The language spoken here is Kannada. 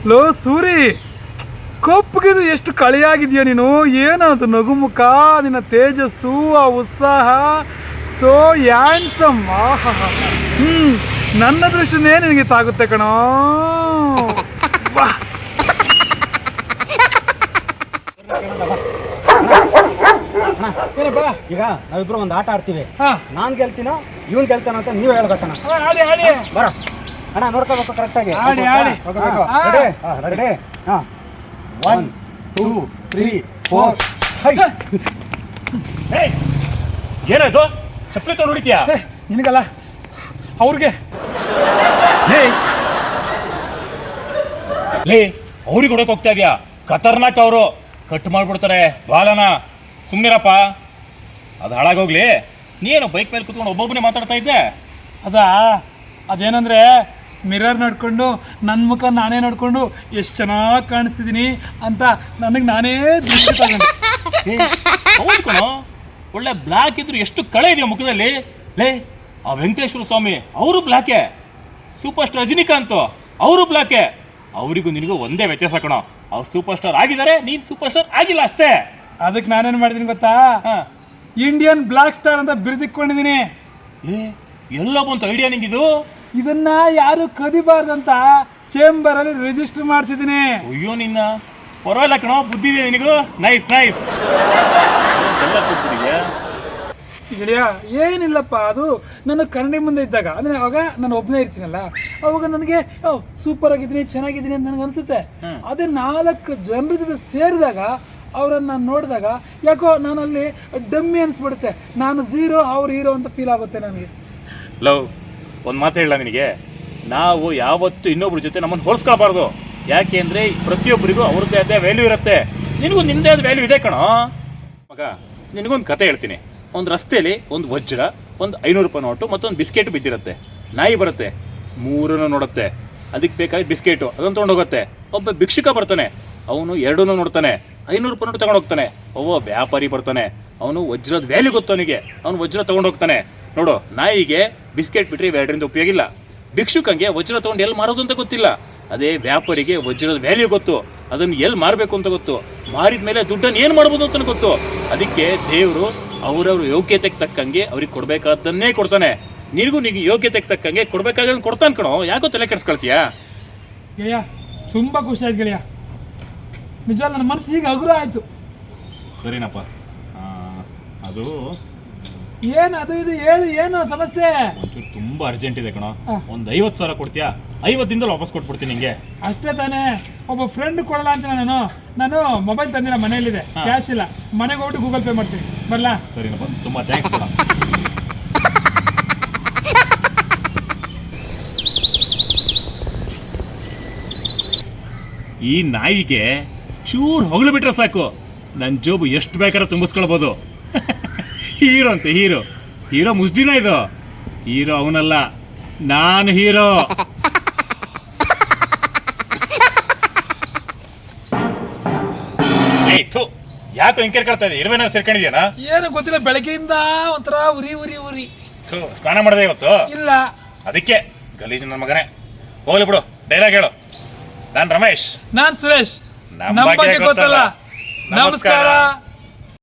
ಲೋ ಸೂರಿ, ಕಪ್ಪಗಿದು ಎಷ್ಟು ಕಳೆಯಾಗಿದೆಯಾ ನೀನು. ಏನದು ನಗುಮುಖ, ನಿನ್ನ ತೇಜಸ್ಸು, ಆ ಉತ್ಸಾಹ, ಸೋ ಹ್ಯಾಂಡ್ಸಮ್. ನನ್ನ ದೃಷ್ಟಿನೇ ನಿನಗೆ ತಾಗುತ್ತೆ ಕಣೋ. ಏನಪ್ಪ, ಈಗ ನಾವಿಬ್ರು ಒಂದು ಆಟ ಆಡ್ತೀವಿ. ನಾನು ಗೆಲ್ತೀನೋ ಇವನ್ ಗೆಲ್ತಾನ ಅಂತ ನೀವು ಹೇಳ್ಬೇಕಣ್ಣ. ಬರ ಅಣ್ಣ, ನೋಡ್ಕೋಬೇಕು ಕರೆಕ್ಟಾಗಿ. ರೆಡಿ? 1 2 3 4 ಏನಾಯ್ತು? ಚಪ್ಪಲಿ ತಗೊಂಡು ಹೊಡಿತೀಯಾ? ನಿನಗಲ್ಲ, ಅವ್ರಿಗೆ. ಅವ್ರಿಗೆ ಹೊಡಕ್ ಹೋಗ್ತಾ ಇದೆಯಾ? ಖತರ್ನಾಕ್. ಅವರು ಕಟ್ ಮಾಡ್ಬಿಡ್ತಾರೆ ಬಾಲನ. ಸುಮ್ಮನಿರಪ್ಪ, ಅದು ಹಾಳಾಗೋಗ್ಲಿ. ನೀನು ಬೈಕ್ ಮೇಲೆ ಕೂತ್ಕೊಂಡು ಒಬ್ಬೊಬ್ಬನೇ ಮಾತಾಡ್ತಾ ಇದ್ದೆ. ಅದೇನಂದ್ರೆ ಮಿರರ್ ನೋಡ್ಕೊಂಡು ನನ್ನ ಮುಖ ನಾನೇ ನೋಡ್ಕೊಂಡು ಎಷ್ಟು ಚೆನ್ನಾಗಿ ಕಾಣಿಸ್ತಿದ್ದೀನಿ ಅಂತ ನನಗೆ ನಾನೇ ದೃಷ್ಟಿ ತಗೊಂಡೆ. ಹೌದು ಕಣೋ, ಒಳ್ಳೆ ಬ್ಲ್ಯಾಕ್ ಇದ್ರು ಎಷ್ಟು ಕಳೆ ಇದೆಯಾ ಮುಖದಲ್ಲಿ. ಆ ವೆಂಕಟೇಶ್ವರ ಸ್ವಾಮಿ ಅವರು ಬ್ಲ್ಯಾಕೆ, ಸೂಪರ್ ಸ್ಟಾರ್ ರಜನಿಕಾಂತ್ ಅವರು ಬ್ಲ್ಯಾಕೆ. ಅವರಿಗೂ ನಿನಗೂ ಒಂದೇ ವ್ಯತ್ಯಾಸ ಕಣೋ. ಅವ್ರು ಸೂಪರ್ ಸ್ಟಾರ್ ಆಗಿದ್ದಾರೆ, ನೀನು ಸೂಪರ್ ಸ್ಟಾರ್ ಆಗಿಲ್ಲ ಅಷ್ಟೇ. ಅದಕ್ಕೆ ನಾನೇನು ಮಾಡಿದ್ದೀನಿ ಗೊತ್ತಾ? ಇಂಡಿಯನ್ ಬ್ಲ್ಯಾಕ್ ಸ್ಟಾರ್ ಅಂತ ಬಿರುದಿಕ್ಕೊಂಡಿದ್ದೀನಿ. ಎಲ್ಲ ಬಂತು ಐಡಿಯಾ ನಿಂಗಿದು? ಇದನ್ನ ಯಾರು ಕದಿಬಾರ್ದಂತ ಚೇಂಬರಲ್ಲಿ ರಿಜಿಸ್ಟರ್ ಮಾಡಿಸಿದ್ದೀನಿ. ಅಯ್ಯೋ ನಿನ್ನ, ಪರವಾಗಿಲ್ಲ ಕಣೋ, ಬುದ್ಧಿ ಇದೆ ನಿನಗೂ. ನೈಸ್. ಗೆಳೆಯ, ಏನಿಲ್ಲಪ್ಪ, ಅದು ನನ್ನ ಕನ್ನಡಿ ಮುಂದೆ ಇದ್ದಾಗ, ಅಂದರೆ ಅವಾಗ ನಾನು ಒಬ್ಬನೇ ಇರ್ತೀನಲ್ಲ, ಅವಾಗ ನನಗೆ ಸೂಪರ್ ಆಗಿದ್ದೀನಿ, ಚೆನ್ನಾಗಿದ್ದೀನಿ ಅಂತ ನನಗೆ ಅನಿಸುತ್ತೆ. ಅದೇ 4 ಜನರ ಜೊತೆ ಸೇರಿದಾಗ, ಅವರನ್ನು ನೋಡಿದಾಗ ಯಾಕೋ ನಾನಲ್ಲಿ ಡಮ್ಮಿ ಅನಿಸ್ಬಿಡುತ್ತೆ. ನಾನು ಝೀರೋ, ಅವ್ರು ಹೀರೋ ಅಂತ ಫೀಲ್ ಆಗುತ್ತೆ ನನಗೆ. ಲವ್, ಒಂದು ಮಾತು ಹೇಳ ನಿನಗೆ, ನಾವು ಯಾವತ್ತೂ ಇನ್ನೊಬ್ರ ಜೊತೆ ನಮ್ಮನ್ನು ಹೋಲಿಸ್ಕೊಳ್ಬಾರ್ದು. ಯಾಕೆ ಅಂದರೆ ಪ್ರತಿಯೊಬ್ಬರಿಗೂ ಅವ್ರದ್ದೇ ಆದ ವ್ಯಾಲ್ಯೂ ಇರುತ್ತೆ. ನಿನಗೂ ನಿಂದೇ ಆದ ವ್ಯಾಲ್ಯೂ ಇದೆ ಕಣೋ ಮಗ. ನಿನಗೊಂದು ಕತೆ ಹೇಳ್ತೀನಿ. ಒಂದು ರಸ್ತೆಯಲ್ಲಿ ಒಂದು ವಜ್ರ, ಒಂದು 500 ರೂಪಾಯಿ ನೋಟು, ಮತ್ತೊಂದು ಬಿಸ್ಕೆಟ್ ಬಿದ್ದಿರುತ್ತೆ. ನಾಯಿ ಬರುತ್ತೆ, 3 ನೋಡುತ್ತೆ. ಅದಕ್ಕೆ ಬೇಕಾಗಿ ಬಿಸ್ಕೆಟು ಅದನ್ನು ತೊಗೊಂಡೋಗುತ್ತೆ. ಒಬ್ಬ ಭಿಕ್ಷುಕ ಬರ್ತಾನೆ, ಅವನು 2 ನೋಡ್ತಾನೆ, 500 ರೂಪಾಯಿ ನೋಟು ತಗೊಂಡೋಗ್ತಾನೆ. ಒಬ್ಬ ವ್ಯಾಪಾರಿ ಬರ್ತಾನೆ, ಅವನು ವಜ್ರದ ವ್ಯಾಲ್ಯೂ ಗೊತ್ತು ಅವನಿಗೆ, ಅವನು ವಜ್ರ ತೊಗೊಂಡೋಗ್ತಾನೆ. ನೋಡು, ನಾಯಿಗೆ ಬಿಸ್ಕೆಟ್ ಬಿಟ್ಟರೆ ಇವೆರಡರಿಂದ ಉಪಯೋಗ ಇಲ್ಲ. ಭಿಕ್ಷುಕಂಗೆ ವಜ್ರ ತೊಗೊಂಡು ಎಲ್ಲಿ ಮಾರೋದು ಅಂತ ಗೊತ್ತಿಲ್ಲ. ಅದೇ ವ್ಯಾಪಾರಿಗೆ ವಜ್ರದ ವ್ಯಾಲ್ಯೂ ಗೊತ್ತು, ಅದನ್ನು ಎಲ್ಲಿ ಮಾರಬೇಕು ಅಂತ ಗೊತ್ತು, ಮಾರಿದ ಮೇಲೆ ದುಡ್ಡನ್ನು ಏನು ಮಾಡ್ಬೋದು ಅಂತ ಗೊತ್ತು. ಅದಕ್ಕೆ ದೇವರು ಅವರವ್ರ ಯೋಗ್ಯತೆಗೆ ತಕ್ಕಂಗೆ ಅವ್ರಿಗೆ ಕೊಡಬೇಕಾದನ್ನೇ ಕೊಡ್ತಾನೆ. ನಿನಗೂ ಯೋಗ್ಯತೆಗೆ ತಕ್ಕಂಗೆ ಕೊಡಬೇಕಾದ್ರೆ ಕೊಡ್ತಾನೆ ಕಣೋ. ಯಾಕೋ ತಲೆ ಕೆಡಿಸ್ಕೊಳ್ತೀಯಾ? ಗೆಳೆಯ, ತುಂಬ ಖುಷಿ ಆಯ್ತು ಗೆಳೆಯ. ನಿಜ, ನನ್ನ ಮನಸ್ಸು ಈಗ ಹಗುರ ಆಯಿತು. ಸರಿನಪ್ಪ. ಅದು ಏನು ಅದು ಇದು ಹೇಳು, ಏನು ಸಮಸ್ಯೆ? ಒಂಚೂರು ತುಂಬ ಅರ್ಜೆಂಟ್ ಇದೆ ಕಣೋ. ಒಂದು 50,000 ಕೊಡ್ತೀಯಾ? 50 ದಿನದಲ್ಲಿ ವಾಪಸ್ ಕೊಟ್ಬಿಡ್ತೀನಿ ನಿಂಗೆ. ಅಷ್ಟೇ ತಾನೇ? ಒಬ್ಬ ಫ್ರೆಂಡ್ ಕೊಡಲ್ಲ ಅಂತ ನಾನು ಮೊಬೈಲ್ ತಂದಿಲ್ಲ, ಮನೆಯಲ್ಲಿದೆ, ಕ್ಯಾಶ್ ಇಲ್ಲ. ಮನೆಗೆ ಹೋಗ್ಬಿಟ್ಟು ಗೂಗಲ್ ಪೇ ಮಾಡ್ತೀನಿ. ಬರಲಾ? ಸರಿನಪ್ಪ, ತುಂಬ ಥ್ಯಾಂಕ್ಸ್ ಕಣ. ಈ ನಾಯಿಗೆ ಚೂರು ಹೊಗಳು ಬಿಟ್ರೆ ಸಾಕು, ನನ್ನ ಜೋಬು ಎಷ್ಟು ಬೇಕಾದ್ರೆ ತುಂಬಿಸ್ಕೊಳ್ಬೋದು. ಹೀರೋ ಅಂತೆ, ಹೀರೋ ಮುಸ್ದಿನ ಇದು. ಹೀರೋ ಅವನಲ್ಲ, ನಾನು ಹೀರೋ. ಯಾಕೋ ಹಿಂಗೆ ಕೇಳ್ತಾ ಇದೆ? ಇರುವೇನಾದ್ರು ಸೇರ್ಕೊಂಡಿದ್ಯಾನ? ಏನು ಗೊತ್ತಿಲ್ಲ, ಬೆಳಗ್ಗೆಯಿಂದ ಒಂಥರ ಉರಿ. ಸ್ನಾನ ಮಾಡಿದೆ ಇವತ್ತು? ಇಲ್ಲ. ಅದಕ್ಕೆ ಗಲೀಜು ನನ್ನ ಮಗನೇ. ಹೋಗ್ಲಿ ಬಿಡು, ಡೈಲಾಗ್ ಹೇಳು. ನಾನು ರಮೇಶ್. ನಾನು ಸುರೇಶ್. ನಮ್ಮ ಬಗ್ಗೆ ಗೊತ್ತಲ್ಲ. ನಮಸ್ಕಾರ.